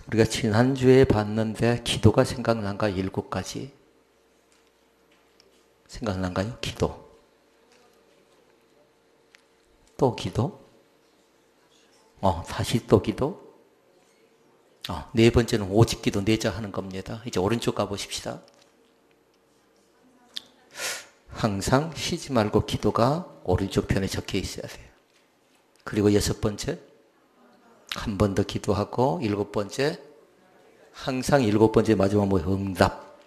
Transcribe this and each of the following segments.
우리가 지난주에 봤는데 기도가 생각난가? 7가지. 생각난가요? 기도. 또 기도? 다시 또 기도? 네 번째는 오직 기도, 내자 하는 겁니다. 이제 오른쪽 가보십시다. 항상 쉬지 말고 기도가 오른쪽 편에 적혀 있어야 돼요. 그리고 6번째, 한 번 더 기도하고 7번째, 항상 7번째 마지막 응답.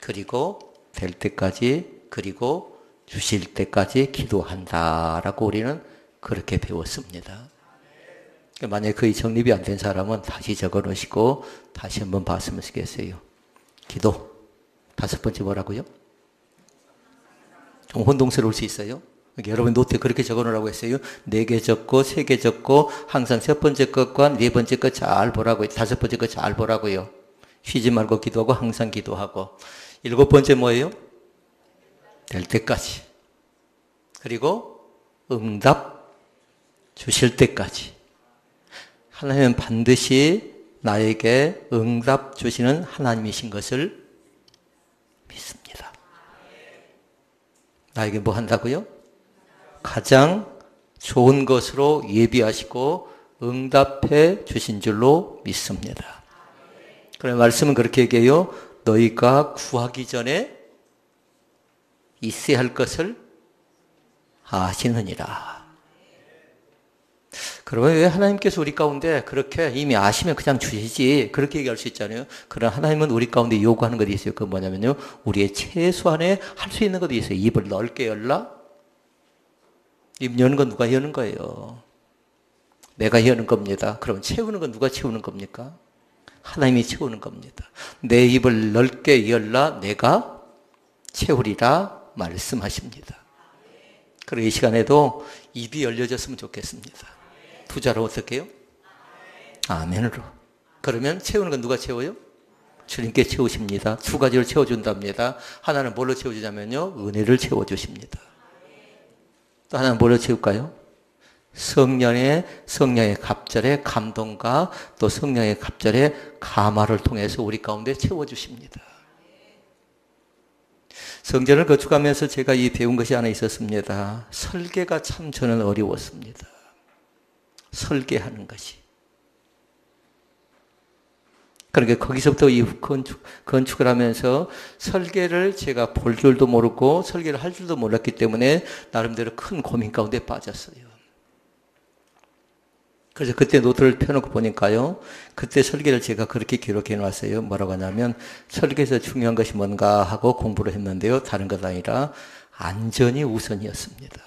그리고 될 때까지, 그리고 주실 때까지 기도한다라고 우리는 그렇게 배웠습니다. 만약에 거의 정립이 안 된 사람은 다시 적어 놓으시고 다시 한번 봤으면 좋겠어요. 기도. 5번째 뭐라고요? 좀 혼동스러울 수 있어요. 여러분 노트에 그렇게 적어 놓으라고 했어요. 4개 적고 3개 적고 항상 첫 번째 것과 네 번째 것 잘 보라고요. 5번째 것 잘 보라고요. 쉬지 말고 기도하고 항상 기도하고. 7번째 뭐예요? 될 때까지. 그리고 응답 주실 때까지. 하나님은 반드시 나에게 응답 주시는 하나님이신 것을 믿습니다. 나에게 뭐 한다고요? 가장 좋은 것으로 예비하시고 응답해 주신 줄로 믿습니다. 그래 말씀은 그렇게 얘기해요. 너희가 구하기 전에 있어야 할 것을 아시느니라. 그러면 왜 하나님께서 우리 가운데 그렇게 이미 아시면 그냥 주시지 그렇게 얘기할 수 있잖아요. 그러나 하나님은 우리 가운데 요구하는 것이 있어요. 그건 뭐냐면요. 우리의 최소한에 할 수 있는 것이 있어요. 입을 넓게 열라. 입 여는 건 누가 여는 거예요? 내가 여는 겁니다. 그럼 채우는 건 누가 채우는 겁니까? 하나님이 채우는 겁니다. 내 입을 넓게 열라 내가 채우리라 말씀하십니다. 그리고 이 시간에도 입이 열려졌으면 좋겠습니다. 부자로 어떻게 해요? 아멘으로. 그러면 채우는 건 누가 채워요? 주님께 채우십니다. 2가지로 채워준답니다. 하나는 뭘로 채워주냐면요. 은혜를 채워주십니다. 또 하나는 뭘로 채울까요? 성령의 갑절의 감동과 또 성령의 갑절의 감화를 통해서 우리 가운데 채워주십니다. 성전을 건축하면서 제가 배운 것이 하나 있었습니다. 설계가 참 저는 어려웠습니다. 설계하는 것이. 그러니까 거기서부터 이 건축을 하면서 설계를 제가 볼 줄도 모르고 설계를 할 줄도 몰랐기 때문에 나름대로 큰 고민 가운데 빠졌어요. 그래서 그때 노트를 펴놓고 보니까요. 그때 설계를 제가 그렇게 기록해 놨어요. 뭐라고 하냐면 설계에서 중요한 것이 뭔가 하고 공부를 했는데요. 다른 것 아니라 안전이 우선이었습니다.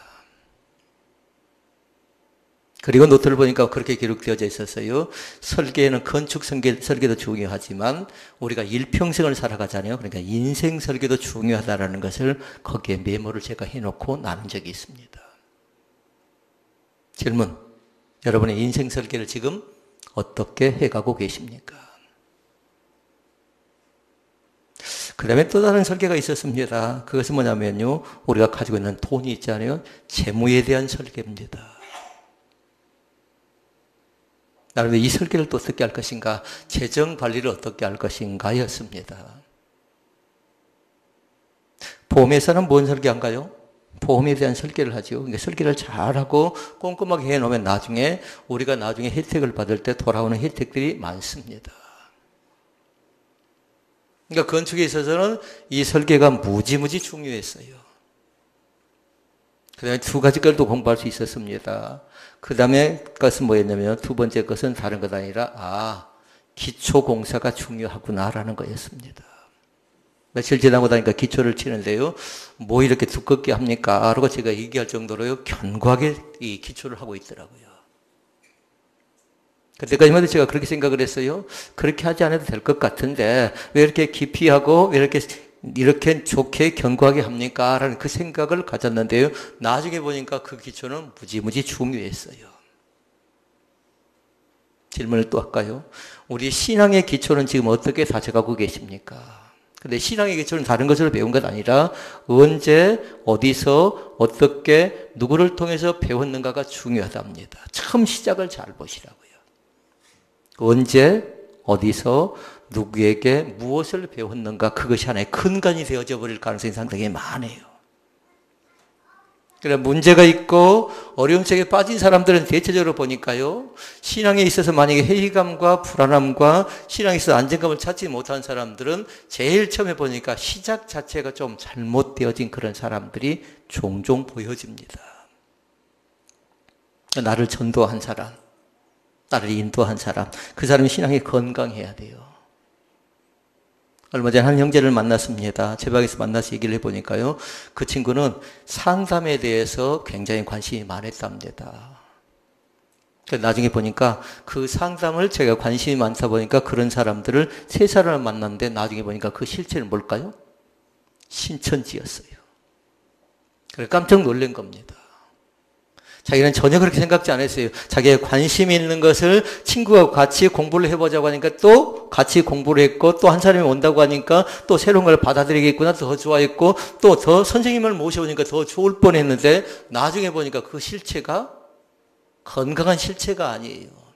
그리고 노트를 보니까 그렇게 기록되어져 있었어요. 설계는 건축 설계도 중요하지만 우리가 일평생을 살아가잖아요. 그러니까 인생 설계도 중요하다라는 것을 거기에 메모를 제가 해놓고 나눈 적이 있습니다. 질문. 여러분의 인생 설계를 지금 어떻게 해가고 계십니까? 그 다음에 또 다른 설계가 있었습니다. 그것은 뭐냐면요. 우리가 가지고 있는 돈이 있잖아요. 재무에 대한 설계입니다. 나름대로 이 설계를 또 어떻게 할 것인가, 재정 관리를 어떻게 할 것인가 였습니다. 보험회사는 뭔 설계한가요? 보험에 대한 설계를 하죠. 그러니까 설계를 잘하고 꼼꼼하게 해놓으면 나중에 우리가 나중에 혜택을 받을 때 돌아오는 혜택들이 많습니다. 그러니까 건축에 있어서는 이 설계가 무지무지 중요했어요. 그 다음에 2가지 걸 또 공부할 수 있었습니다. 그 다음에 것은 뭐였냐면 2번째 것은 다른 것 아니라 기초공사가 중요하구나라는 거였습니다. 며칠 지나고 나니까 기초를 치는데요. 뭐 이렇게 두껍게 합니까? 라고 제가 얘기할 정도로요. 견고하게 이 기초를 하고 있더라고요. 그때까지만 해도 제가 그렇게 생각을 했어요. 그렇게 하지 않아도 될 것 같은데 왜 이렇게 깊이 하고 왜 이렇게 좋게 견고하게 합니까? 라는 그 생각을 가졌는데요. 나중에 보니까 그 기초는 무지무지 중요했어요. 질문을 또 할까요? 우리 신앙의 기초는 지금 어떻게 다져가고 계십니까? 근데 신앙의 기초는 다른 것으로 배운 것 아니라 언제, 어디서, 어떻게, 누구를 통해서 배웠는가가 중요하답니다. 처음 시작을 잘 보시라고요. 언제, 어디서 누구에게 무엇을 배웠는가 그것이 하나의 근간이 되어져 버릴 가능성이 상당히 많아요. 그래 문제가 있고 어려움 속에 빠진 사람들은 대체적으로 보니까요. 신앙에 있어서 만약에 회의감과 불안함과 신앙에 있어서 안정감을 찾지 못한 사람들은 제일 처음에 보니까 시작 자체가 좀 잘못되어진 그런 사람들이 종종 보여집니다. 나를 전도한 사람, 나를 인도한 사람, 그 사람이 신앙이 건강해야 돼요. 얼마 전에 한 형제를 만났습니다. 제 방에서 만나서 얘기를 해보니까요. 그 친구는 상담에 대해서 굉장히 관심이 많았답니다. 나중에 보니까 그 상담을 제가 관심이 많다 보니까 그런 사람들을 세 사람을 만났는데 나중에 보니까 그 실체는 뭘까요? 신천지였어요. 그래서 깜짝 놀란 겁니다. 자기는 전혀 그렇게 생각지 않았어요. 자기의 관심이 있는 것을 친구와 같이 공부를 해보자고 하니까 또 같이 공부를 했고 또 한 사람이 온다고 하니까 또 새로운 걸 받아들이겠구나 더 좋아했고 또 더 선생님을 모셔오니까 더 좋을 뻔했는데 나중에 보니까 그 실체가 건강한 실체가 아니에요.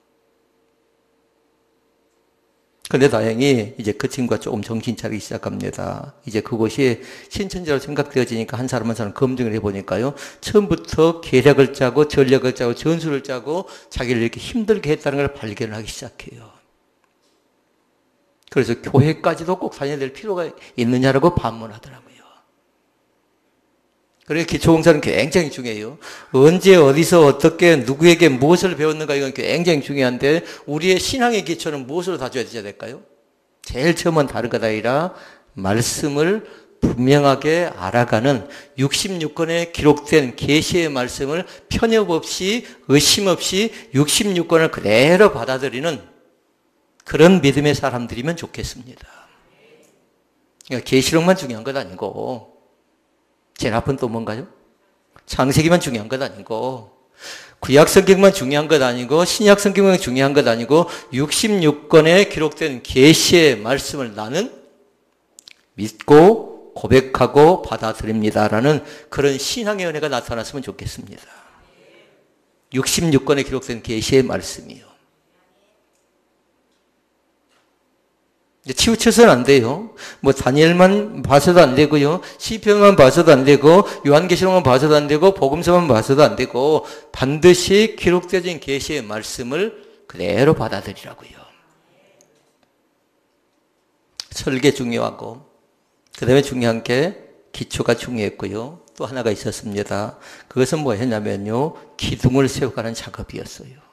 근데 다행히 이제 그 친구가 조금 정신 차리기 시작합니다. 이제 그곳이 신천지라고 생각되어지니까 한 사람 한 사람 검증을 해보니까요. 처음부터 계략을 짜고 전략을 짜고 전술을 짜고 자기를 이렇게 힘들게 했다는 걸 발견을 하기 시작해요. 그래서 교회까지도 꼭 다녀야 될 필요가 있느냐라고 반문하더라고요. 그래서 기초공사는 굉장히 중요해요. 언제 어디서 어떻게 누구에게 무엇을 배웠는가 이건 굉장히 중요한데 우리의 신앙의 기초는 무엇으로 다져야 되지 않을까요? 제일 처음은 다른 것 아니라 말씀을 분명하게 알아가는 66권에 기록된 계시의 말씀을 편협 없이 의심 없이 66권을 그대로 받아들이는 그런 믿음의 사람들이면 좋겠습니다. 그러니까 계시록만 중요한 것 아니고 제일 앞은 또 뭔가요? 창세기만 중요한 것 아니고 구약 성경만 중요한 것 아니고 신약 성경만 중요한 것 아니고 66권에 기록된 계시의 말씀을 나는 믿고 고백하고 받아들입니다라는 그런 신앙의 은혜가 나타났으면 좋겠습니다. 66권에 기록된 계시의 말씀이요. 치우쳐서는 안 돼요. 뭐 다니엘만 봐서도 안 되고요. 시편만 봐서도 안 되고 요한계시록만 봐서도 안 되고 복음서만 봐서도 안 되고 반드시 기록되어진 계시의 말씀을 그대로 받아들이라고요. 설계 중요하고 그 다음에 중요한 게 기초가 중요했고요. 또 하나가 있었습니다. 그것은 뭐였냐면요. 기둥을 세워가는 작업이었어요.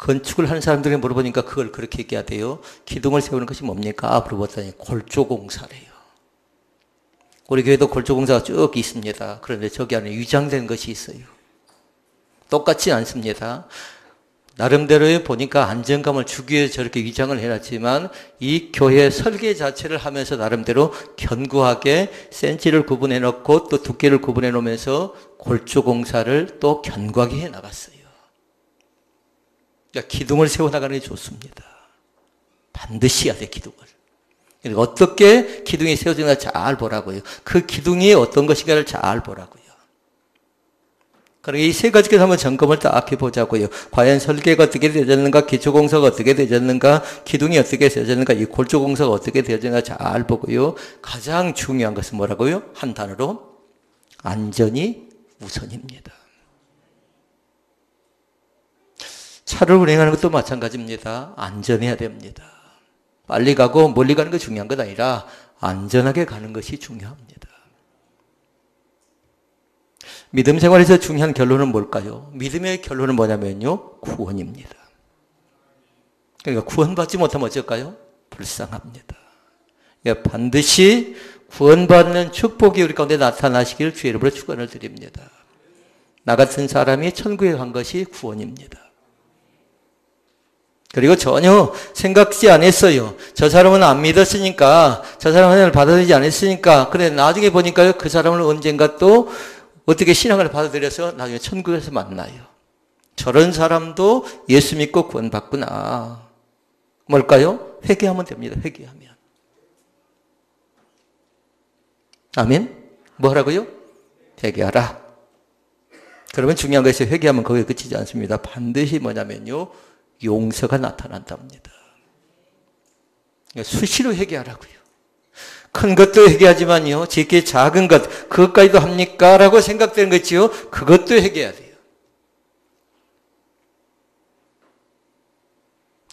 건축을 하는 사람들에게 물어보니까 그걸 그렇게 얘기하대요. 기둥을 세우는 것이 뭡니까? 물어봤더니 골조공사래요. 우리 교회도 골조공사가 쭉 있습니다. 그런데 저기 안에 위장된 것이 있어요. 똑같지 않습니다. 나름대로 보니까 안정감을 주기 위해서 저렇게 위장을 해놨지만 이 교회 설계 자체를 하면서 나름대로 견고하게 센치를 구분해 놓고 또 두께를 구분해 놓으면서 골조공사를 또 견고하게 해 나갔어요. 그러니까 기둥을 세워나가는 게 좋습니다. 반드시 해야 돼, 기둥을. 그러니까 어떻게 기둥이 세워지나 잘 보라고요. 그 기둥이 어떤 것인가를 잘 보라고요. 그러니까 이 세 가지께서 한번 점검을 딱 해보자고요. 과연 설계가 어떻게 되어졌는가, 기초공사가 어떻게 되어졌는가, 기둥이 어떻게 되어졌는가, 이 골조공사가 어떻게 되어졌는가 잘 보고요. 가장 중요한 것은 뭐라고요? 한 단어로 안전이 우선입니다. 차를 운행하는 것도 마찬가지입니다. 안전해야 됩니다. 빨리 가고 멀리 가는 게 중요한 것 아니라 안전하게 가는 것이 중요합니다. 믿음 생활에서 중요한 결론은 뭘까요? 믿음의 결론은 뭐냐면요. 구원입니다. 그러니까 구원받지 못하면 어쩔까요? 불쌍합니다. 그러니까 반드시 구원받는 축복이 우리 가운데 나타나시기를 주의 이름으로 축원을 드립니다. 나 같은 사람이 천국에 간 것이 구원입니다. 그리고 전혀 생각지 않았어요. 저 사람은 안 믿었으니까, 저 사람은 하나님을 받아들이지 않았으니까, 그래, 나중에 보니까요, 그 사람을 언젠가 또 어떻게 신앙을 받아들여서 나중에 천국에서 만나요. 저런 사람도 예수 믿고 구원받구나. 뭘까요? 회개하면 됩니다. 회개하면. 아멘? 뭐 하라고요? 회개하라. 그러면 중요한 것이 회개하면 거기에 그치지 않습니다. 반드시 뭐냐면요. 용서가 나타난답니다. 수시로 회개하라고요. 큰 것도 회개하지만요, 제게 작은 것, 그것까지도 합니까? 라고 생각되는 거지요. 그것도 회개해야 돼요.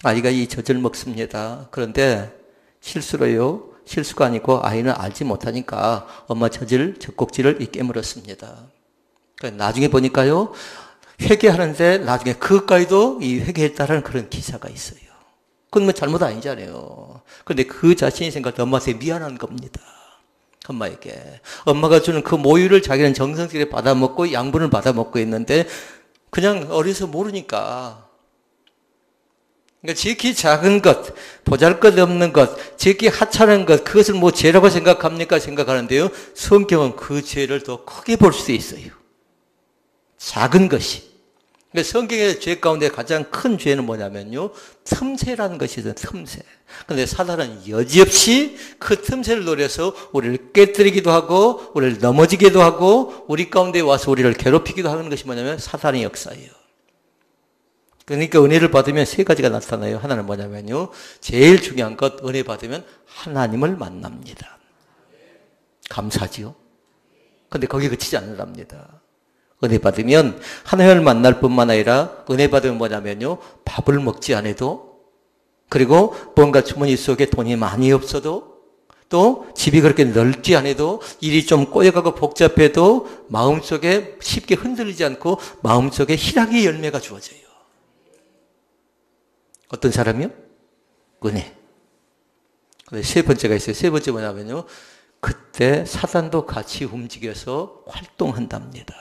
아이가 이 젖을 먹습니다. 그런데 실수로요, 실수가 아니고 아이는 알지 못하니까 엄마 젖꼭지를 깨물었습니다. 나중에 보니까요, 회개하는데 나중에 그것까지도 이 회개했다라는 그런 기사가 있어요. 그건 뭐 잘못 아니잖아요. 그런데 그 자신이 생각할 때 엄마한테 미안한 겁니다. 엄마에게. 엄마가 주는 그 모유를 자기는 정성스럽게 받아먹고 양분을 받아먹고 있는데 그냥 어려서 모르니까. 그러니까 지극히 작은 것, 보잘것없는 것, 지극히 하찮은 것, 그것을 뭐 죄라고 생각합니까? 생각하는데요. 성경은 그 죄를 더 크게 볼 수 있어요. 작은 것이. 그러니까 성경의 죄 가운데 가장 큰 죄는 뭐냐면요, 틈새라는 것이 있어요. 틈새. 그런데 사단은 여지없이 그 틈새를 노려서 우리를 깨뜨리기도 하고 우리를 넘어지기도 하고 우리 가운데 와서 우리를 괴롭히기도 하는 것이 뭐냐면 사단의 역사예요. 그러니까 은혜를 받으면 세 가지가 나타나요. 하나는 뭐냐면요, 제일 중요한 것, 은혜 받으면 하나님을 만납니다. 감사지요. 그런데 거기에 그치지 않는답니다. 은혜 받으면 하나님을 만날 뿐만 아니라 은혜 받으면 뭐냐면요, 밥을 먹지 않아도, 그리고 뭔가 주머니 속에 돈이 많이 없어도, 또 집이 그렇게 넓지 않아도, 일이 좀 꼬여가고 복잡해도 마음속에 쉽게 흔들리지 않고 마음속에 희락의 열매가 주어져요. 어떤 사람이요? 은혜. 근데 세 번째가 있어요. 세 번째 뭐냐면요, 그때 사단도 같이 움직여서 활동한답니다.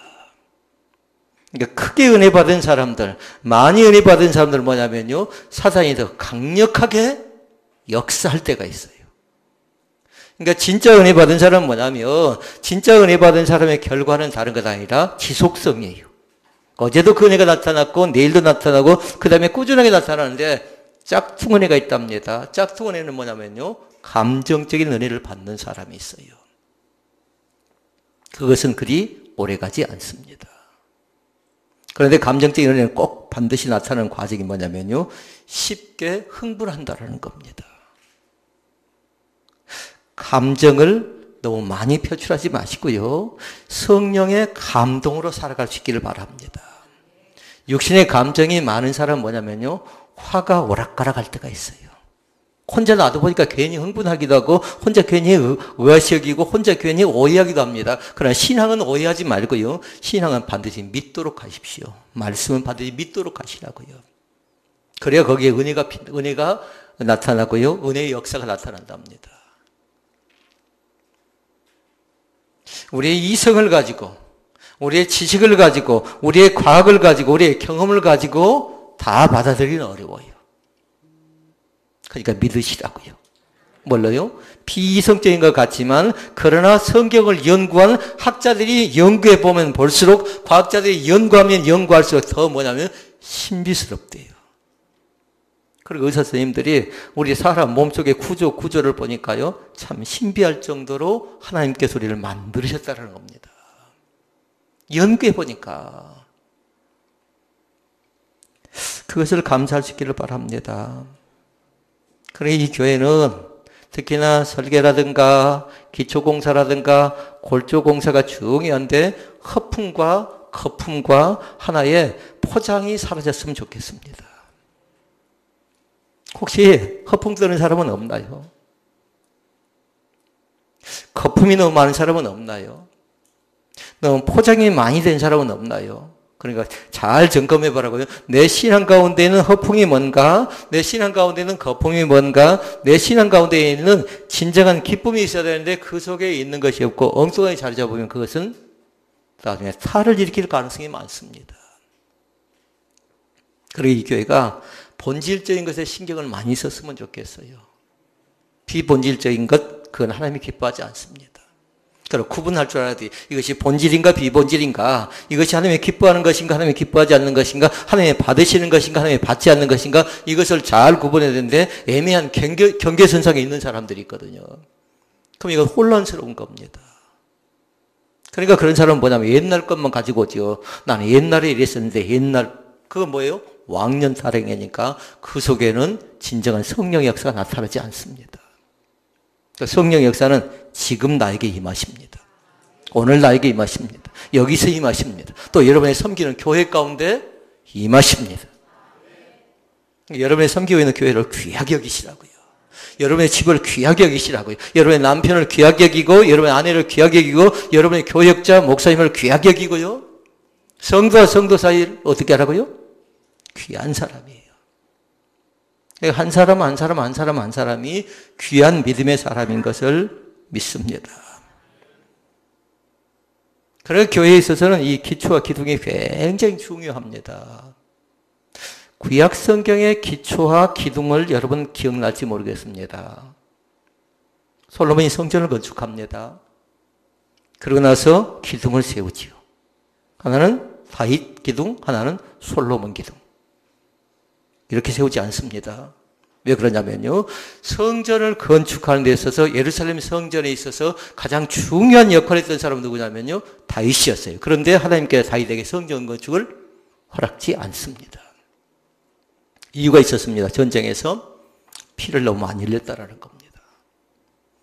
그러니까 크게 은혜 받은 사람들, 많이 은혜 받은 사람들 뭐냐면요, 사단이 더 강력하게 역사할 때가 있어요. 그러니까 진짜 은혜 받은 사람은 뭐냐면, 진짜 은혜 받은 사람의 결과는 다른 것 아니라 지속성이에요. 어제도 그 은혜가 나타났고 내일도 나타나고 그 다음에 꾸준하게 나타나는데 짝퉁 은혜가 있답니다. 짝퉁 은혜는 뭐냐면요, 감정적인 은혜를 받는 사람이 있어요. 그것은 그리 오래가지 않습니다. 그런데 감정적인 은혜는 꼭 반드시 나타나는 과정이 뭐냐면요, 쉽게 흥분한다라는 겁니다. 감정을 너무 많이 표출하지 마시고요, 성령의 감동으로 살아갈 수 있기를 바랍니다. 육신의 감정이 많은 사람은 뭐냐면요, 화가 오락가락할 때가 있어요. 혼자 놔둬보니까 괜히 흥분하기도 하고 혼자 괜히 의아시하기고 혼자 괜히 오해하기도 합니다. 그러나 신앙은 오해하지 말고요, 신앙은 반드시 믿도록 하십시오. 말씀은 반드시 믿도록 하시라고요. 그래야 거기에 은혜가 나타나고요, 은혜의 역사가 나타난답니다. 우리의 이성을 가지고, 우리의 지식을 가지고, 우리의 과학을 가지고, 우리의 경험을 가지고 다 받아들이기는 어려워요. 그러니까 믿으시라고요. 뭘로요? 비이성적인 것 같지만, 그러나 성경을 연구한 학자들이 연구해 보면 볼수록, 과학자들이 연구하면 연구할수록 더 뭐냐면 신비스럽대요. 그리고 의사 선생님들이 우리 사람 몸속의 구조를 보니까요, 참 신비할 정도로 하나님께서 우리를 만드셨다는 겁니다. 연구해 보니까. 그것을 감사할 수 있기를 바랍니다. 그래, 이 교회는 특히나 설계라든가 기초공사라든가 골조공사가 중요한데 허품과 거품과 하나의 포장이 사라졌으면 좋겠습니다. 혹시 허풍 뜨는 사람은 없나요? 거품이 너무 많은 사람은 없나요? 너무 포장이 많이 된 사람은 없나요? 그러니까 잘 점검해 보라고요. 내 신앙 가운데는 허풍이 뭔가, 내 신앙 가운데는 거품이 뭔가, 내 신앙 가운데 있는 진정한 기쁨이 있어야 되는데 그 속에 있는 것이 없고 엉뚱하게 자리 잡으면 그것은 나중에 탈을 일으킬 가능성이 많습니다. 그리고 이 교회가 본질적인 것에 신경을 많이 썼으면 좋겠어요. 비본질적인 것, 그건 하나님이 기뻐하지 않습니다. 그리고 구분할 줄 알아야 돼요. 이것이 본질인가 비본질인가, 이것이 하나님이 기뻐하는 것인가 하나님이 기뻐하지 않는 것인가, 하나님이 받으시는 것인가 하나님이 받지 않는 것인가, 이것을 잘 구분해야 되는데 애매한 경계선상에 있는 사람들이 있거든요. 그럼 이건 혼란스러운 겁니다. 그러니까 그런 사람은 뭐냐면 옛날 것만 가지고 오죠. 나는 옛날에 이랬었는데, 옛날, 그건 뭐예요? 왕년 사랑이니까 그 속에는 진정한 성령의 역사가 나타나지 않습니다. 성령의 역사는 지금 나에게 임하십니다. 오늘 나에게 임하십니다. 여기서 임하십니다. 또 여러분의 섬기는 교회 가운데 임하십니다. 여러분의 섬기고 있는 교회를 귀하게 여기시라고요. 여러분의 집을 귀하게 여기시라고요. 여러분의 남편을 귀하게 여기고, 여러분의 아내를 귀하게 여기고, 여러분의 교역자, 목사님을 귀하게 여기고요. 성도와 성도 사이를 어떻게 하라고요? 귀한 사람이에요. 한 사람이 귀한 믿음의 사람인 것을 믿습니다. 그래서 교회에 있어서는 이 기초와 기둥이 굉장히 중요합니다. 구약 성경의 기초와 기둥을 여러분 기억날지 모르겠습니다. 솔로몬이 성전을 건축합니다. 그러고 나서 기둥을 세우지요. 하나는 다윗 기둥, 하나는 솔로몬 기둥. 이렇게 세우지 않습니다. 왜 그러냐면요. 성전을 건축하는 데 있어서 예루살렘 성전에 있어서 가장 중요한 역할을 했던 사람은 누구냐면요. 다윗이었어요. 그런데 하나님께서 다윗에게 성전 건축을 허락지 않습니다. 이유가 있었습니다. 전쟁에서 피를 너무 많이 흘렸다라는 겁니다.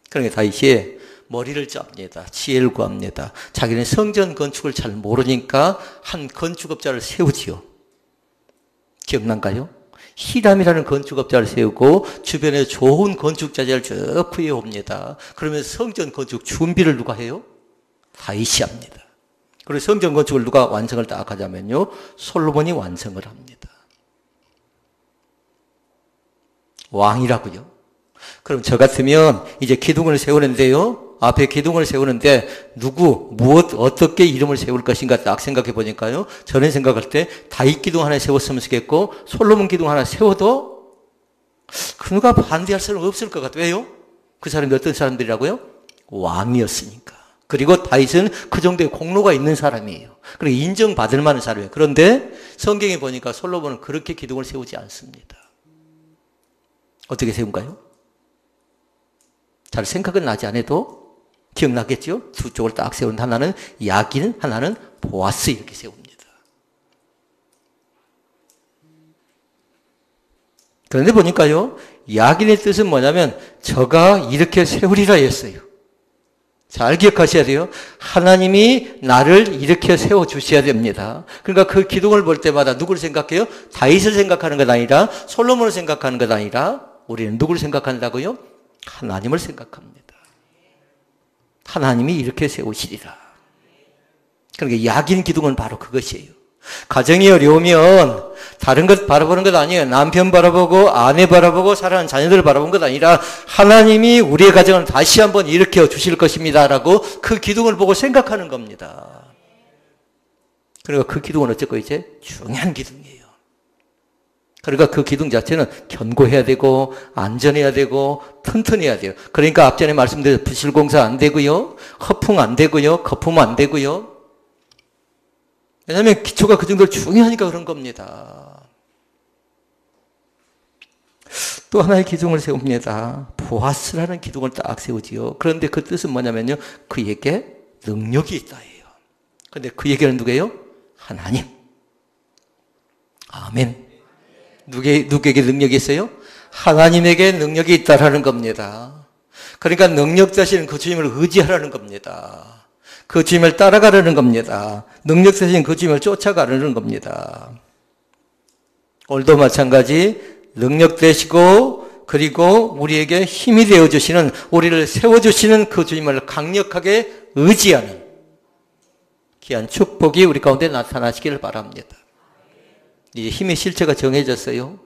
그러니까 다윗이 머리를 짭니다. 지혜를 구합니다. 자기는 성전 건축을 잘 모르니까 한 건축업자를 세우지요. 기억난가요? 히람이라는 건축업자를 세우고 주변에 좋은 건축자재를 쭉 구해옵니다. 그러면서 성전 건축 준비를 누가 해요? 다윗이 합니다. 그리고 성전 건축을 누가 완성을 딱 하자면요. 솔로몬이 완성을 합니다. 왕이라고요. 그럼 저 같으면 이제 기둥을 세우는데요. 앞에 기둥을 세우는데 누구, 무엇, 어떻게 이름을 세울 것인가 딱 생각해 보니까요. 저는 생각할 때 다윗 기둥 하나 세웠으면 좋겠고 솔로몬 기둥 하나 세워도 그 누가 반대할 사람 없을 것 같아요. 왜요? 그 사람이 어떤 사람들이라고요? 왕이었으니까. 그리고 다윗은 그 정도의 공로가 있는 사람이에요. 그리고 인정받을 만한 사람이에요. 그런데 성경에 보니까 솔로몬은 그렇게 기둥을 세우지 않습니다. 어떻게 세운가요? 잘 생각은 나지 않아도 기억나겠죠? 두 쪽을 딱 세운 하나는 야긴, 하나는 보아스 이렇게 세웁니다. 그런데 보니까요, 야긴의 뜻은 뭐냐면 저가 이렇게 세우리라 했어요. 잘 기억하셔야 돼요. 하나님이 나를 이렇게 세워주셔야 됩니다. 그러니까 그 기둥을 볼 때마다 누구를 생각해요? 다윗을 생각하는 것 아니라 솔로몬을 생각하는 것 아니라 우리는 누구를 생각한다고요? 하나님을 생각합니다. 하나님이 이렇게 세우시리라. 그러니까 야긴 기둥은 바로 그것이에요. 가정이 어려우면 다른 것 바라보는 것 아니에요. 남편 바라보고 아내 바라보고 사랑하는 자녀들을 바라보는 것 아니라 하나님이 우리의 가정을 다시 한번 일으켜 주실 것입니다 라고 그 기둥을 보고 생각하는 겁니다. 그러니까 그 기둥은 어쨌고 이제 중요한 기둥이에요. 그러니까 그 기둥 자체는 견고해야 되고 안전해야 되고 튼튼해야 돼요. 그러니까 앞전에 말씀드린 부실공사 안 되고요. 허풍 안 되고요. 거품 안 되고요. 왜냐하면 기초가 그 정도로 중요하니까 그런 겁니다. 또 하나의 기둥을 세웁니다. 보아스라는 기둥을 딱 세우지요. 그런데 그 뜻은 뭐냐면요. 그에게 능력이 있다예요. 그런데 그에게는 누구예요? 하나님. 아멘. 누구에게 능력이 있어요? 하나님에게 능력이 있다라는 겁니다. 그러니까 능력 되시는 그 주님을 의지하라는 겁니다. 그 주님을 따라가려는 겁니다. 능력 되신 그 주님을 쫓아가려는 겁니다. 오늘도 마찬가지 능력 되시고 그리고 우리에게 힘이 되어주시는 우리를 세워주시는 그 주님을 강력하게 의지하는 귀한 축복이 우리 가운데 나타나시기를 바랍니다. 이제 힘의 실체가 정해졌어요.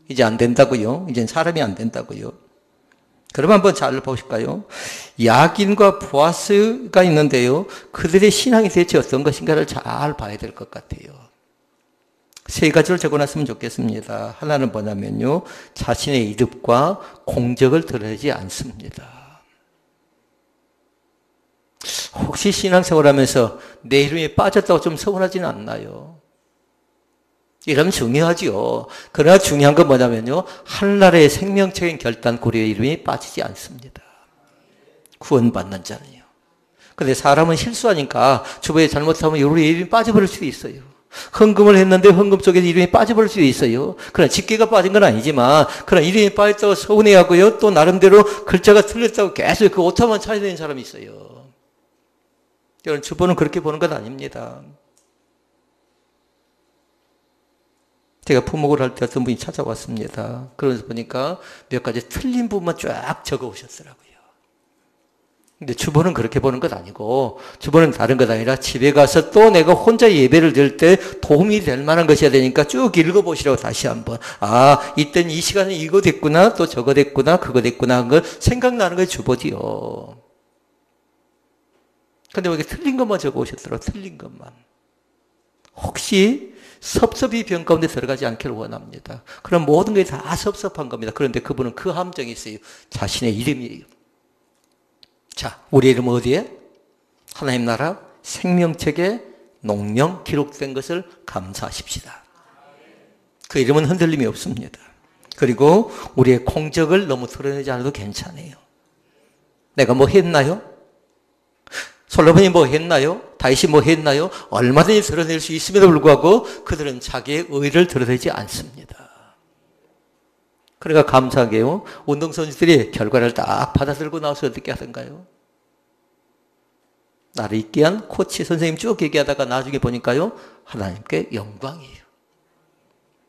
이제 안 된다고요. 이젠 사람이 안 된다고요. 그럼 한번 잘 보실까요? 야긴과 보아스가 있는데요. 그들의 신앙이 대체 어떤 것인가를 잘 봐야 될 것 같아요. 세 가지를 적어놨으면 좋겠습니다. 하나는 뭐냐면요. 자신의 이름과 공적을 드러내지 않습니다. 혹시 신앙생활하면서 내 이름이 빠졌다고 좀 서운하지는 않나요? 이러면 중요하지요. 그러나 중요한 건 뭐냐면요. 한나라의 생명적인 결단고리의 이름이 빠지지 않습니다. 구원받는 자는요. 그런데 사람은 실수하니까 주변에 잘못하면 우리의 이름이 빠져버릴 수도 있어요. 헌금을 했는데 헌금 속에서 이름이 빠져버릴 수도 있어요. 그러나 집게가 빠진 건 아니지만, 그러나 이름이 빠졌다고 서운해하고요. 또 나름대로 글자가 틀렸다고 계속 그 오타만 찾아야 되는 사람이 있어요. 여러분, 주보는 그렇게 보는 건 아닙니다. 제가 부목을 할 때 어떤 분이 찾아왔습니다. 그러면서 보니까 몇 가지 틀린 부분만 쫙 적어 오셨더라고요. 근데 주보는 그렇게 보는 것 아니고, 주보는 다른 것 아니라 집에 가서 또 내가 혼자 예배를 드릴 때 도움이 될 만한 것이어야 되니까 쭉 읽어보시라고 다시 한번. 아, 이땐 이 시간에 이거 됐구나, 또 저거 됐구나, 그거 됐구나 한 걸 생각나는 게 주보지요. 근데 왜 이렇게 틀린 것만 적어 오셨더라고요. 틀린 것만. 혹시 섭섭이 병 가운데 들어가지 않기를 원합니다. 그럼 모든 게 다 섭섭한 겁니다. 그런데 그분은 그 함정이 있어요. 자신의 이름이에요. 자, 우리 이름은 어디에? 하나님 나라 생명책에 농명 기록된 것을 감사하십시다. 그 이름은 흔들림이 없습니다. 그리고 우리의 공적을 너무 드러내지 않아도 괜찮아요. 내가 뭐 했나요? 솔로몬이 뭐 했나요? 다윗이 뭐 했나요? 얼마든지 드러낼 수 있음에도 불구하고 그들은 자기의 의를 드러내지 않습니다. 그러니까 감사하게요. 운동선수들이 결과를 딱 받아들고 나와서 어떻게 하던가요? 나를 있게 한 코치 선생님 쭉 얘기하다가 나중에 보니까요. 하나님께 영광이에요.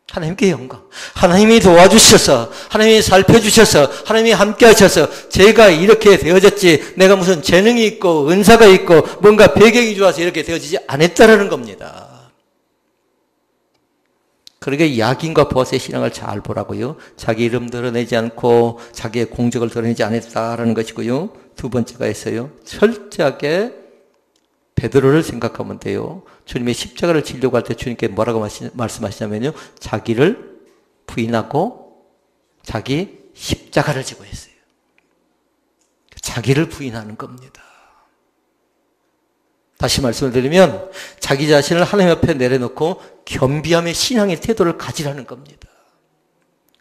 하나님께 영광. 하나님이 도와주셔서, 하나님이 살펴주셔서, 하나님이 함께 하셔서 제가 이렇게 되어졌지, 내가 무슨 재능이 있고 은사가 있고 뭔가 배경이 좋아서 이렇게 되어지지 않았다라는 겁니다. 그러게 야긴과 보아스의 신앙을 잘 보라고요. 자기 이름 드러내지 않고 자기의 공적을 드러내지 않았다라는 것이고요. 두 번째가 있어요. 철저하게 베드로를 생각하면 돼요. 주님의 십자가를 지려고 할 때 주님께 뭐라고 말씀하시냐면요. 자기를 부인하고 자기 십자가를 지고 했어요. 자기를 부인하는 겁니다. 다시 말씀을 드리면 자기 자신을 하나님 앞에 내려놓고 겸비함의 신앙의 태도를 가지라는 겁니다.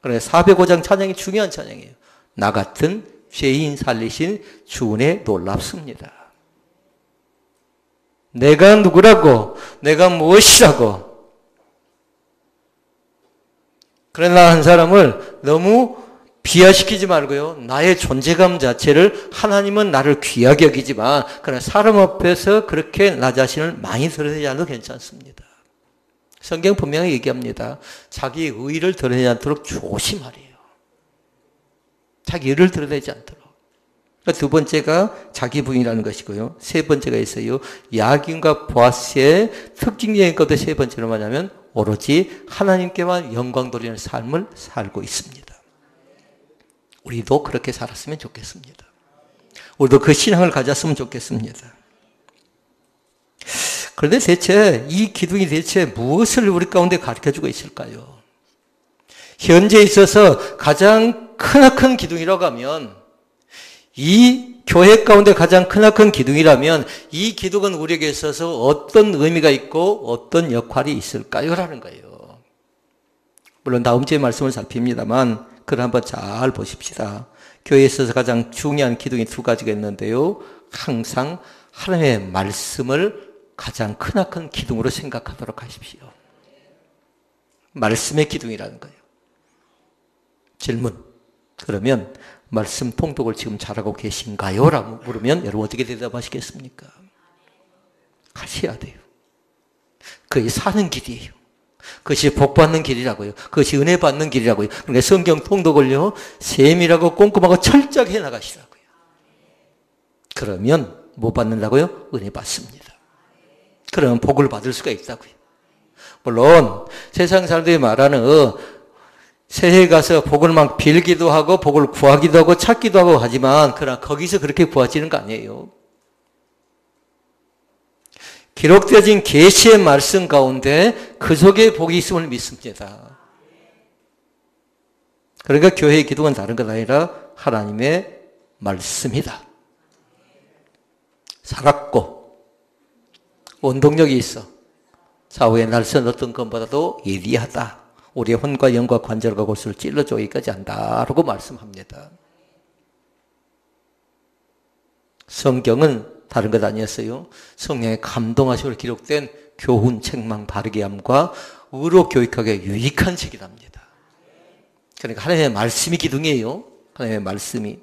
그래서 405장 찬양이 중요한 찬양이에요. 나 같은 죄인 살리신 주 은혜 놀랍습니다. 내가 누구라고, 내가 무엇이라고. 그러나 한 사람을 너무 비하시키지 말고요. 나의 존재감 자체를 하나님은 나를 귀하게 여기지만 그러나 사람 앞에서 그렇게 나 자신을 많이 드러내지 않아도 괜찮습니다. 성경 분명히 얘기합니다. 자기 의를 드러내지 않도록 조심하래요. 자기 의를 드러내지 않도록. 두 번째가 자기 부인이라는 것이고요. 세 번째가 있어요. 야긴과 보아스의 특징적인 것도 세 번째로 뭐냐면 오로지 하나님께만 영광 돌리는 삶을 살고 있습니다. 우리도 그렇게 살았으면 좋겠습니다. 우리도 그 신앙을 가졌으면 좋겠습니다. 그런데 대체 이 기둥이 대체 무엇을 우리 가운데 가르쳐주고 있을까요? 현재 있어서 가장 크나큰 기둥이라고 하면 이 교회 가운데 가장 크나큰 기둥이라면 이 기둥은 우리에게 있어서 어떤 의미가 있고 어떤 역할이 있을까요? 라는 거예요. 물론 다음 주에 말씀을 살핍니다만 그걸 한번 잘 보십시다. 교회에 있어서 가장 중요한 기둥이 두 가지가 있는데요. 항상 하나님의 말씀을 가장 크나큰 기둥으로 생각하도록 하십시오. 말씀의 기둥이라는 거예요. 질문. 그러면 말씀 통독을 지금 잘하고 계신가요? 라고 물으면 여러분 어떻게 대답하시겠습니까? 하셔야 돼요. 그게 사는 길이에요. 그것이 복받는 길이라고요. 그것이 은혜 받는 길이라고요. 그러니까 성경 통독을요, 세밀하고 꼼꼼하고 철저하게 해나가시라고요. 그러면 뭐 받는다고요? 은혜 받습니다. 그러면 복을 받을 수가 있다고요. 물론 세상 사람들이 말하는 새해에 가서 복을 막 빌기도 하고 복을 구하기도 하고 찾기도 하고 하지만 그러나 거기서 그렇게 구하지는 거 아니에요. 기록되어진 계시의 말씀 가운데 그 속에 복이 있음을 믿습니다. 그러니까 교회의 기둥은 다른 것 아니라 하나님의 말씀이다. 살았고 원동력이 있어. 좌우의 날선 어떤 것보다도 예리하다. 우리의 혼과 영과 관절과 골수를 찔러줘 여기까지 한다라고 말씀합니다. 성경은 다른 것 아니었어요. 성령의 감동하심으로 기록된 교훈, 책망 바르게 함과 의로 교육하기에 유익한 책이랍니다. 그러니까 하나님의 말씀이 기둥이에요. 하나님의 말씀이.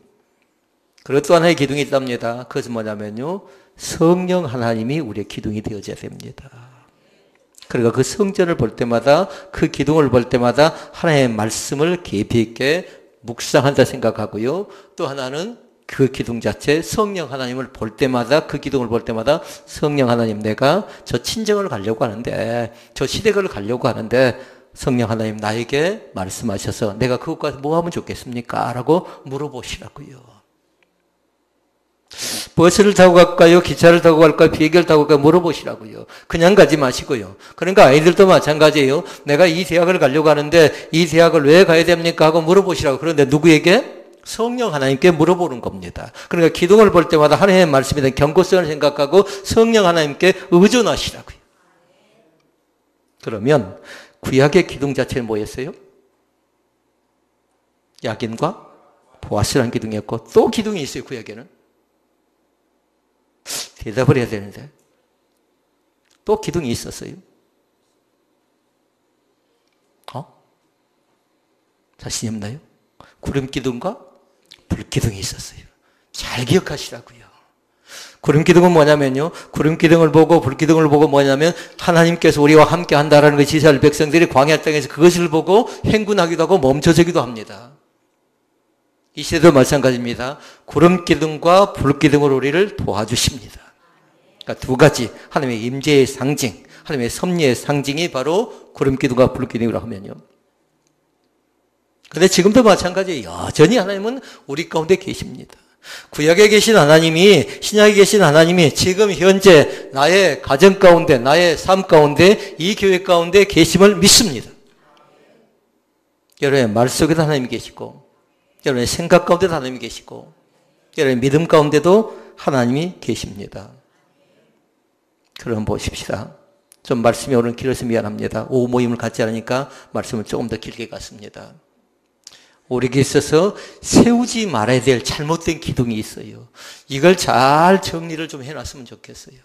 그리고 또 하나의 기둥이 있답니다. 그것은 뭐냐면요, 성령 하나님이 우리의 기둥이 되어져야 됩니다. 그러니까 그 성전을 볼 때마다, 그 기둥을 볼 때마다 하나님의 말씀을 깊이 있게 묵상한다 생각하고요. 또 하나는 그 기둥 자체, 성령 하나님을 볼 때마다, 그 기둥을 볼 때마다 성령 하나님, 내가 저 친정을 가려고 하는데, 저 시댁을 가려고 하는데 성령 하나님 나에게 말씀하셔서 내가 그것과 뭐 하면 좋겠습니까? 라고 물어보시라고요. 버스를 타고 갈까요? 기차를 타고 갈까요? 비행기를 타고 갈까요? 물어보시라고요. 그냥 가지 마시고요. 그러니까 아이들도 마찬가지예요. 내가 이 대학을 가려고 하는데 이 대학을 왜 가야 됩니까? 하고 물어보시라고. 그런데 누구에게? 성령 하나님께 물어보는 겁니다. 그러니까 기둥을 볼 때마다 하나님의 말씀에 대한 경고성을 생각하고 성령 하나님께 의존하시라고요. 그러면 구약의 기둥 자체는 뭐였어요? 야긴과 보아스라는 기둥이었고, 또 기둥이 있어요, 구약에는. 대답을 해야 되는데 또 기둥이 있었어요. 자신이 없나요? 구름 기둥과 불 기둥이 있었어요. 잘 기억하시라고요. 구름 기둥은 뭐냐면요, 구름 기둥을 보고 불 기둥을 보고 뭐냐면 하나님께서 우리와 함께 한다라는 그 지사를 백성들이 광야 땅에서 그것을 보고 행군하기도 하고 멈춰서기도 합니다. 이 시대도 마찬가지입니다. 구름 기둥과 불 기둥으로 우리를 도와주십니다. 그러니까 두 가지, 하나님의 임재의 상징, 하나님의 섭리의 상징이 바로 구름 기둥과 불 기둥이라고 하면요. 그런데 지금도 마찬가지예요. 여전히 하나님은 우리 가운데 계십니다. 구약에 계신 하나님이, 신약에 계신 하나님이 지금 현재 나의 가정 가운데, 나의 삶 가운데, 이 교회 가운데 계심을 믿습니다. 여러분의 말 속에도 하나님이 계시고, 여러분의 생각 가운데도 하나님이 계시고, 여러분의 믿음 가운데도 하나님이 계십니다. 그럼 보십시다. 좀 말씀이 오늘 길어서 미안합니다. 오후 모임을 갖지 않으니까 말씀을 조금 더 길게 갔습니다. 우리에게 있어서 세우지 말아야 될 잘못된 기둥이 있어요. 이걸 잘 정리를 좀 해놨으면 좋겠어요.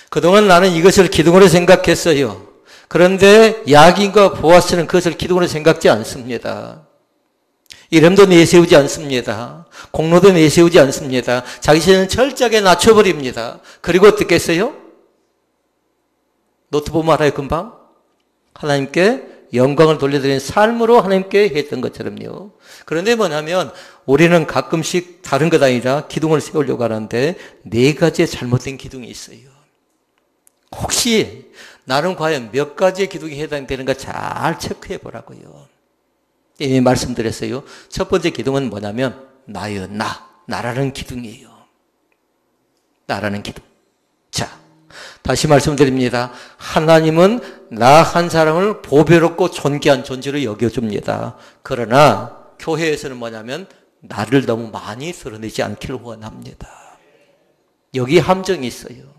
그동안 나는 이것을 기둥으로 생각했어요. 그런데 야긴과 보아스는 그것을 기둥으로 생각지 않습니다. 이름도 내세우지 않습니다. 공로도 내세우지 않습니다. 자기 자신은 철저하게 낮춰버립니다. 그리고 어떻게 했어요? 노트보면 알아요, 금방? 하나님께 영광을 돌려드리는 삶으로 하나님께 했던 것처럼요. 그런데 뭐냐면 우리는 가끔씩 다른 것 아니라 기둥을 세우려고 하는데 네 가지의 잘못된 기둥이 있어요. 혹시 나는 과연 몇 가지의 기둥이 해당되는가 잘 체크해 보라고요. 이미 말씀드렸어요. 첫 번째 기둥은 뭐냐면 나요, 나라는 기둥이에요. 나라는 기둥. 자, 다시 말씀드립니다. 하나님은 나 한 사람을 보배롭고 존귀한 존재로 여겨줍니다. 그러나 교회에서는 뭐냐면 나를 너무 많이 드러내지 않기를 원합니다. 여기에 함정이 있어요.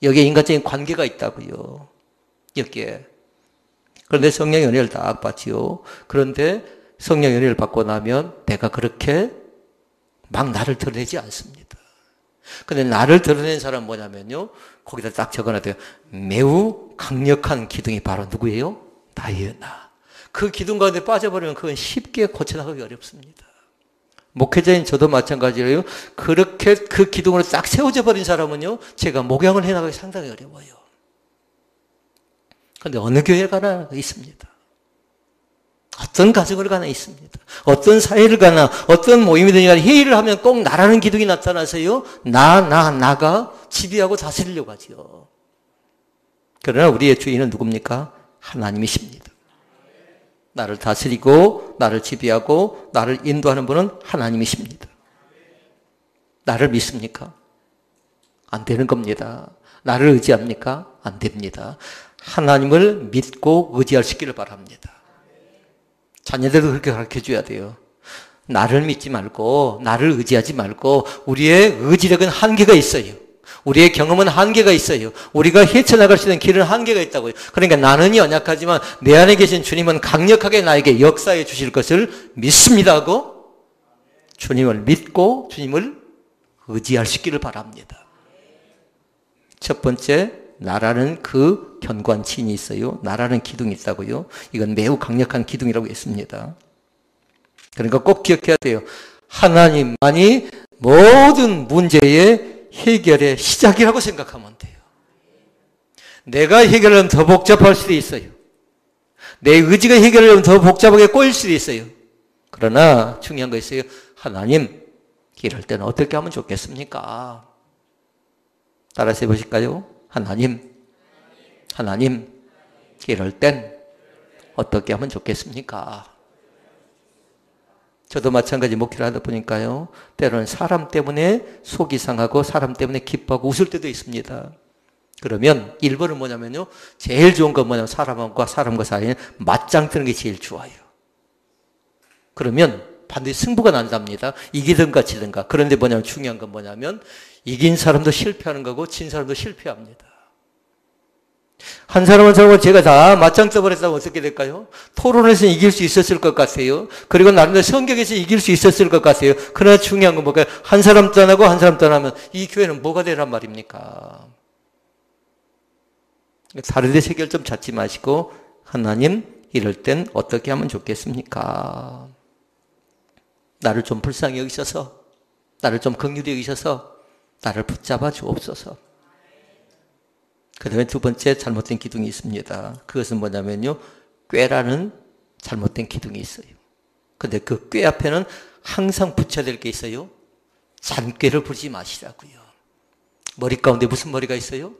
여기에 인간적인 관계가 있다고요. 여기에. 그런데 성령의 은혜를 딱 받지요. 그런데 성령의 은혜를 받고 나면 내가 그렇게 막 나를 드러내지 않습니다. 근데 나를 드러낸 사람은 뭐냐면요, 거기다 딱 적어놔야 돼요. 매우 강력한 기둥이 바로 누구예요? 나예요, 나. 그 기둥 가운데 빠져버리면 그건 쉽게 고쳐나가기 어렵습니다. 목회자인 저도 마찬가지로요. 그렇게 그 기둥으로 딱 세워져 버린 사람은요, 제가 목양을 해나가기 상당히 어려워요. 그런데 어느 교회에 가나 있습니다. 어떤 가정을 가나 있습니다. 어떤 사회를 가나 어떤 모임이든지 간에 회의를 하면 꼭 나라는 기둥이 나타나서요. 나가 지배하고 다스리려고 하죠. 그러나 우리의 주인은 누굽니까? 하나님이십니다. 나를 다스리고 나를 지배하고 나를 인도하는 분은 하나님이십니다. 나를 믿습니까? 안 되는 겁니다. 나를 의지합니까? 안 됩니다. 하나님을 믿고 의지할 수 있기를 바랍니다. 자녀들도 그렇게 가르쳐줘야 돼요. 나를 믿지 말고 나를 의지하지 말고 우리의 의지력은 한계가 있어요. 우리의 경험은 한계가 있어요. 우리가 헤쳐나갈 수 있는 길은 한계가 있다고요. 그러니까 나는 연약하지만 내 안에 계신 주님은 강력하게 나에게 역사해 주실 것을 믿습니다 하고 주님을 믿고 주님을 의지할 수 있기를 바랍니다. 첫 번째, 나라는 그 견고한 진이 있어요. 나라는 기둥이 있다고요. 이건 매우 강력한 기둥이라고 했습니다. 그러니까 꼭 기억해야 돼요. 하나님만이 모든 문제의 해결의 시작이라고 생각하면 돼요. 내가 해결하면 더 복잡할 수도 있어요. 내 의지가 해결하면 더 복잡하게 꼬일 수도 있어요. 그러나 중요한 거 있어요. 하나님, 이럴 때는 어떻게 하면 좋겠습니까? 따라서 해보실까요? 하나님, 이럴 땐 어떻게 하면 좋겠습니까? 저도 마찬가지 목회를 하다 보니까요. 때로는 사람 때문에 속이 상하고 사람 때문에 기뻐하고 웃을 때도 있습니다. 그러면 1번은 뭐냐면요. 제일 좋은 건 뭐냐면 사람과 사이에 맞짱 뜨는 게 제일 좋아요. 그러면 반드시 승부가 난답니다. 이기든가 지든가. 그런데 뭐냐면 중요한 건 뭐냐면 이긴 사람도 실패하는 거고 진 사람도 실패합니다. 한 사람은 제가 다 맞짱 떠버렸다면 어떻게 될까요? 토론에서 이길 수 있었을 것 같아요. 그리고 나름대로 성경에서 이길 수 있었을 것 같아요. 그러나 중요한 건 뭘까요? 한 사람 떠나고 한 사람 떠나면 이 교회는 뭐가 되란 말입니까? 다른 데 해결점 찾지 마시고 하나님 이럴 땐 어떻게 하면 좋겠습니까? 나를 좀 불쌍히 여기셔서 나를 좀 긍휼히 여기셔서 나를 붙잡아 주옵소서. 그 다음에 두 번째 잘못된 기둥이 있습니다. 그것은 뭐냐면요. 꾀라는 잘못된 기둥이 있어요. 근데 그 꾀 앞에는 항상 붙여야 될 게 있어요. 잔꾀를 부리지 마시라고요. 머리 가운데 무슨 머리가 있어요?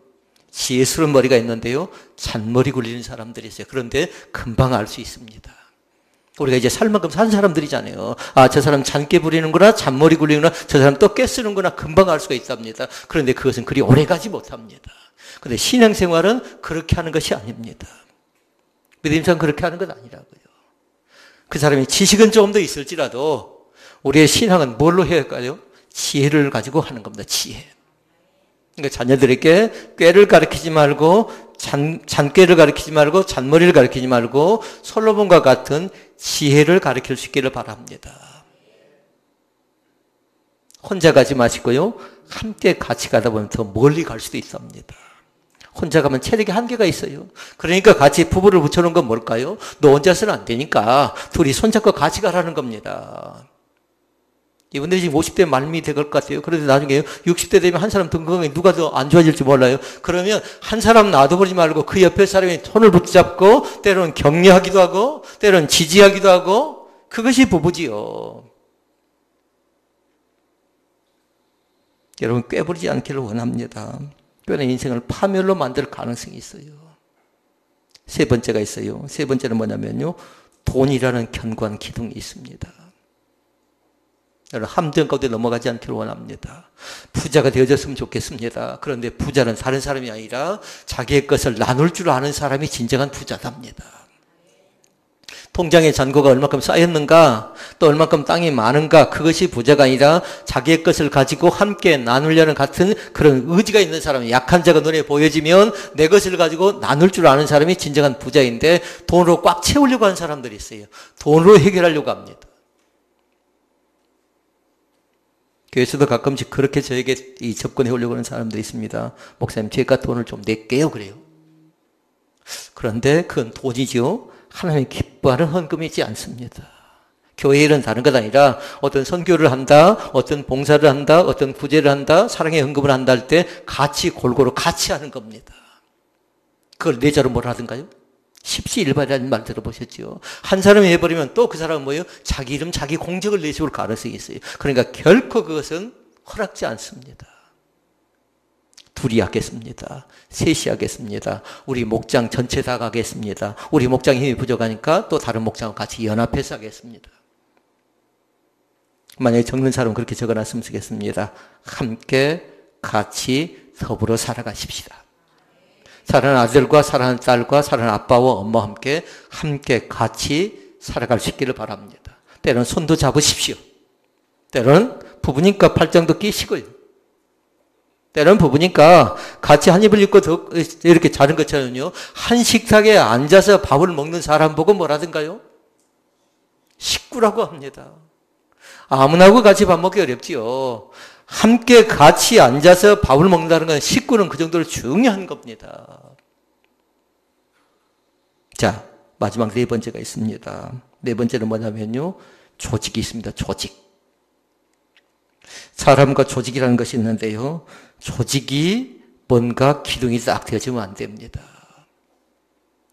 지혜스러운 머리가 있는데요. 잔머리 굴리는 사람들이 있어요. 그런데 금방 알 수 있습니다. 우리가 이제 살 만큼 산 사람들이잖아요. 아, 저 사람 잔깨 부리는구나, 잔머리 굴리는구나, 저 사람 또 깨 쓰는구나, 금방 알 수가 있답니다. 그런데 그것은 그리 오래 가지 못합니다. 그런데 신앙생활은 그렇게 하는 것이 아닙니다. 믿음상 그렇게 하는 건 아니라고요. 그 사람이 지식은 조금 더 있을지라도 우리의 신앙은 뭘로 해야 할까요? 지혜를 가지고 하는 겁니다. 지혜. 그러니까 자녀들에게 꾀를 가르치지 말고 잔꾀를 가르치지 말고 잔머리를 가르치지 말고 솔로몬과 같은 지혜를 가르칠 수 있기를 바랍니다. 혼자 가지 마시고요. 함께 같이 가다 보면 더 멀리 갈 수도 있습니다. 혼자 가면 체력이 한계가 있어요. 그러니까 같이 부부를 붙여놓은 건 뭘까요? 너 혼자서는 안 되니까 둘이 손잡고 같이 가라는 겁니다. 이분들이 지금 50대 말미 될 것 같아요. 그런데 나중에 60대 되면 한 사람 더 건강해 누가 더 안 좋아질지 몰라요. 그러면 한 사람 놔둬버리지 말고 그 옆에 사람이 손을 붙잡고 때로는 격려하기도 하고 때로는 지지하기도 하고 그것이 부부지요. 여러분 꾀부리지 않기를 원합니다. 꾀는 인생을 파멸로 만들 가능성이 있어요. 세 번째가 있어요. 세 번째는 뭐냐면요. 돈이라는 견고한 기둥이 있습니다. 여러분 함정 가운데 넘어가지 않기를 원합니다. 부자가 되어졌으면 좋겠습니다. 그런데 부자는 다른 사람이 아니라 자기의 것을 나눌 줄 아는 사람이 진정한 부자답니다. 통장에 잔고가 얼마큼 쌓였는가 또 얼마큼 땅이 많은가 그것이 부자가 아니라 자기의 것을 가지고 함께 나누려는 같은 그런 의지가 있는 사람이 약한 자가 눈에 보여지면 내 것을 가지고 나눌 줄 아는 사람이 진정한 부자인데 돈으로 꽉 채우려고 하는 사람들이 있어요. 돈으로 해결하려고 합니다. 교회에서도 가끔씩 그렇게 저에게 접근해 오려고 하는 사람들이 있습니다. 목사님 제가 돈을 좀 낼게요 그래요. 그런데 그건 돈이죠. 하나님이 기뻐하는 헌금이지 않습니다. 교회 일은 다른 것 아니라 어떤 선교를 한다, 어떤 봉사를 한다, 어떤 구제를 한다, 사랑의 헌금을 한다 할 때 같이 골고루 같이 하는 겁니다. 그걸 내자로 뭘 하든가요? 십시일반이라는 말 들어보셨죠? 한 사람이 해버리면 또 그 사람은 뭐예요? 자기 이름, 자기 공적을 내세울 가능성이 있어요. 그러니까 결코 그것은 허락지 않습니다. 둘이 하겠습니다. 셋이 하겠습니다. 우리 목장 전체 다 가겠습니다. 우리 목장 힘이 부족하니까 또 다른 목장과 같이 연합해서 하겠습니다. 만약에 적는 사람은 그렇게 적어놨으면 쓰겠습니다. 함께 같이 더불어 살아가십시다. 사랑하는 아들과 사랑하는 딸과 사랑하는 아빠와 엄마와 함께 같이 살아갈 수 있기를 바랍니다. 때로는 손도 잡으십시오. 때로는 부부니까 팔짱도 끼시고요. 때로는 부부니까 같이 한 입을 입고 이렇게 자는 것처럼요. 한 식탁에 앉아서 밥을 먹는 사람 보고 뭐라든가요? 식구라고 합니다. 아무나하고 같이 밥 먹기 어렵지요. 함께 같이 앉아서 밥을 먹는다는 건 식구는 그 정도로 중요한 겁니다. 자, 마지막 네 번째가 있습니다. 네 번째는 뭐냐면요. 조직이 있습니다. 조직. 사람과 조직이라는 것이 있는데요. 조직이 뭔가 기둥이 싹 되어지면 안 됩니다.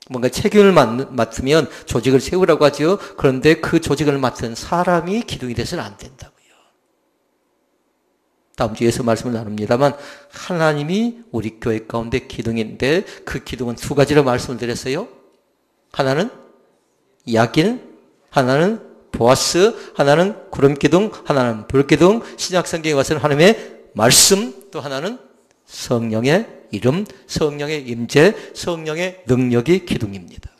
뭔가 책임을 맡으면 조직을 세우라고 하죠. 그런데 그 조직을 맡은 사람이 기둥이 돼서는 안 된다고요. 다음 주에서 말씀을 나눕니다만 하나님이 우리 교회 가운데 기둥인데 그 기둥은 두 가지로 말씀을 드렸어요. 하나는 야긴, 하나는 보아스, 하나는 구름기둥, 하나는 불기둥, 신약성경에 와서는 하나님의 말씀, 또 하나는 성령의 이름, 성령의 임재, 성령의 능력이 기둥입니다.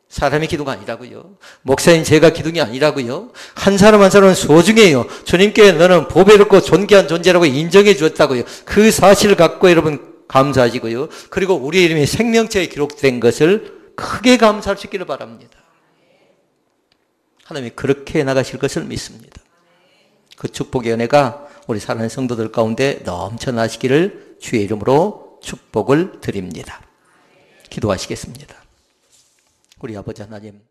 사람이 기둥 아니라고요. 목사인 제가 기둥이 아니라고요. 한 사람 한 사람은 소중해요. 주님께 너는 보배롭고 존귀한 존재라고 인정해 주었다고요. 그 사실을 갖고 여러분 감사하시고요. 그리고 우리 이름이 생명체에 기록된 것을 크게 감사할 수 있기를 바랍니다. 하나님이 그렇게 나가실 것을 믿습니다. 그 축복의 은혜가 우리 사랑하는 성도들 가운데 넘쳐나시기를 주의 이름으로 축복을 드립니다. 기도하시겠습니다. 우리 아버지 하나님,